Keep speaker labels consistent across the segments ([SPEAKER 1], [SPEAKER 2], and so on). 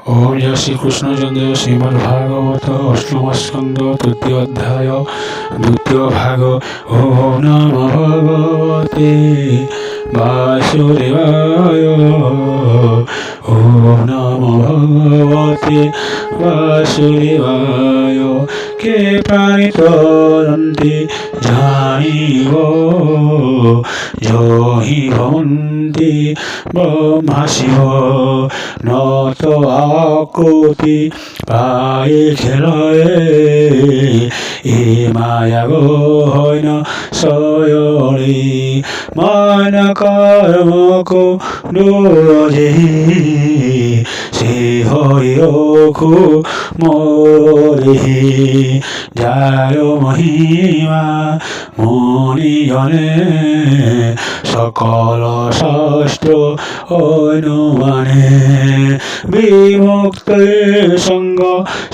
[SPEAKER 1] ওম জয় শ্রীকৃষ্ণচন্দ্র শ্রীমদ্ভাগবত অষ্টম স্কন্ধ তৃতীয় অধ্যায় দ্বিতীয় ভাগ। ওম নমো ভগবতে বাসুদেবায়। ওম নমো ভগবতে বাসুদেবায়। কে প্রাণী তরন্তি জানিব জহি ভবন্তি ব্রহ্মা শিব। নত আকুতি পায়ে খেলয়ে এ মায়া গহন সয়রে। মান কর্ম কো দোরে সে হইরকু মোরে। যার মহিমা মুনিজনে সকল শাস্ত্র অনুমানে। বিমুক্ত সঙ্গ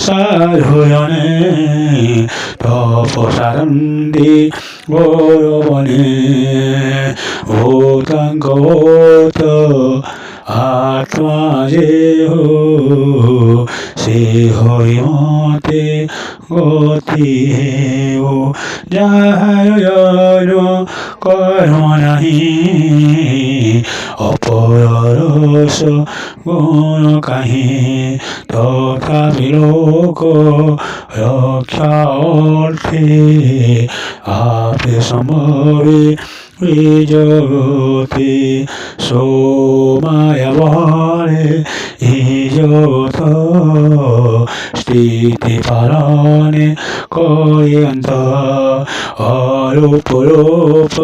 [SPEAKER 1] সাধুজনে তপসারন্তি গৌরবনে। ভূতাঙ্গ ভূত আত্মা যে সে হরিমতে গতি হেব। যাহার কর্ম নাহি অপরস গুণ কাহি। তথাপি লোক রক্ষা অর্থে আপে সম্ভবে এই জগতে। সোমায়া বলে এই জগত স্থিতি পালনে কয়ন্ত। অরূপ রূপ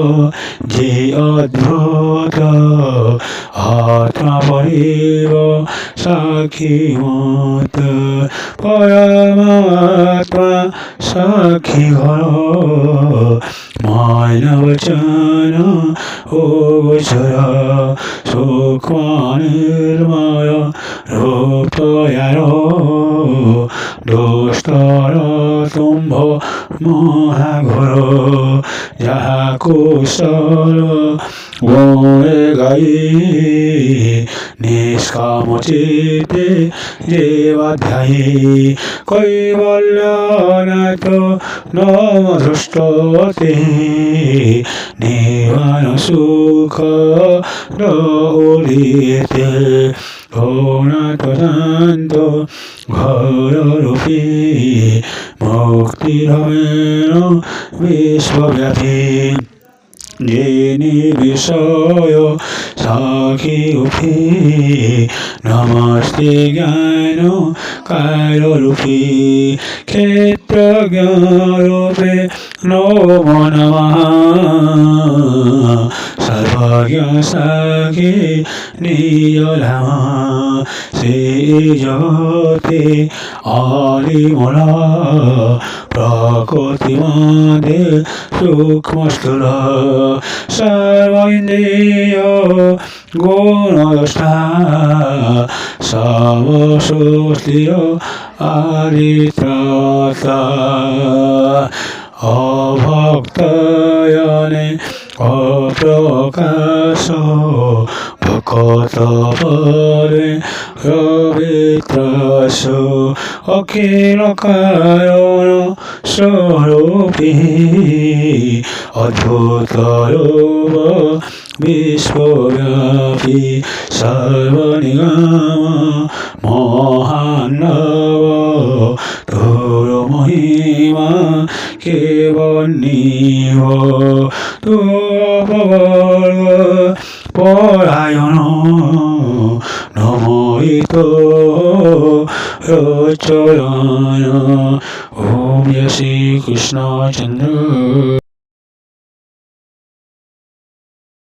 [SPEAKER 1] যে অদ্ভুত আত্মা পরিব সাক্ষী মত। পরমাত্মা সাক্ষী ঘর মানব বচন ও গোচর। সূক্ষ্ম নির্ময় রূপয়ার দুষ্টর তুম্ভ মহাঘোর। যাহা কুশল গুণে গাই নিষ্কাম চিতে দেবাধ্যায়ী। কৈবল্যনাথ নম ধৃষ্টতে নির্বাণ সুখ রৌলিতে। ভৌনাথ শান্ত ঘর রূপী মুক্তিরমেণ বিশ্বব্যাপী। যিনি বিষয় সাক্ষী রূপী নমস্তে জ্ঞান কাররূপী। ক্ষেত্রজ্ঞ রূপে নমো নমঃ। সর্বজ্ঞ সাক্ষী নিজ ধাম। সেই জগতে আদিমূল প্রকৃতি মধ্যে সূক্ষ্ম স্থূল। সর্বেন্দ্রিয় গুণদ্রষ্টা সর্বশক্তির আদিত্রাতা। অভক্তয়নে অপ্রকাশ ভকত পরে রবিত্রাস। অখিল কারণ স্বরূপী অদ্ভুত রূপ বিশ্বব্যাপী। সর্বনিগম মহানব তোর মহিমা কে বর্ণিব। তোপবর্গ পরায়ণ নমোহিত রচরণ। ওম জয় শ্রীকৃষ্ণচন্দ্র।